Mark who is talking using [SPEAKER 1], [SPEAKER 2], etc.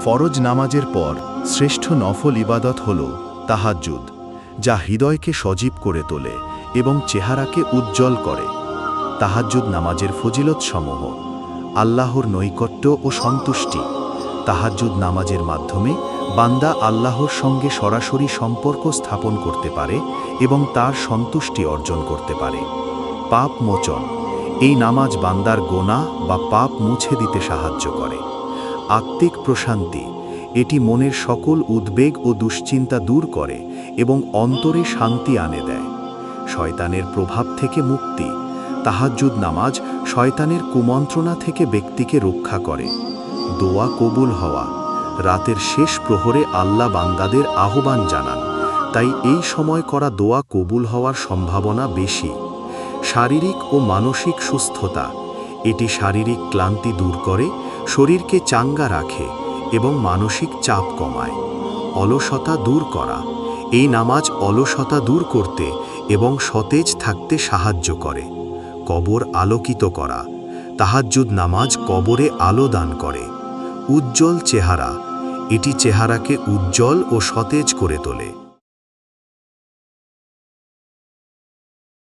[SPEAKER 1] ফরজ নামাজের পর শ্রেষ্ঠ নফল ইবাদত হল তাহাজ্জুদ, যা হৃদয়কে সজীব করে তোলে এবং চেহারাকে উজ্জ্বল করে। তাহাজ্জুদ নামাজের ফজিলতসমূহ: আল্লাহর নৈকট্য ও সন্তুষ্টি। তাহাজ্জুদ নামাজের মাধ্যমে বান্দা আল্লাহর সঙ্গে সরাসরি সম্পর্ক স্থাপন করতে পারে এবং তার সন্তুষ্টি অর্জন করতে পারে। পাপ মোচন: এই নামাজ বান্দার গোনাহ বা পাপ মুছে দিতে সাহায্য করে। আত্মিক প্রশান্তি: এটি মনের সকল উদ্বেগ ও দুশ্চিন্তা দূর করে এবং অন্তরে শান্তি আনে দেয়। শয়তানের প্রভাব থেকে মুক্তি: তাহাজ্জুদ নামাজ শয়তানের কুমন্ত্রণা থেকে ব্যক্তিকে রক্ষা করে। দোয়া কবুল হওয়া: রাতের শেষ প্রহরে আল্লাহ বান্দাদের আহ্বান জানান, তাই এই সময় করা দোয়া কবুল হওয়ার সম্ভাবনা বেশি। শারীরিক ও মানসিক সুস্থতা: এটি শারীরিক ক্লান্তি দূর করে, শরীরকে চাঙ্গা রাখে এবং মানসিক চাপ কমায়। অলসতা দূর করা: এই নামাজ অলসতা দূর করতে এবং সতেজ থাকতে সাহায্য করে। কবর আলোকিত করা: তাহাজ্জুদ নামাজ কবরে আলো দান করে। উজ্জ্বল চেহারা: এটি চেহারাকে উজ্জ্বল ও সতেজ করে তোলে।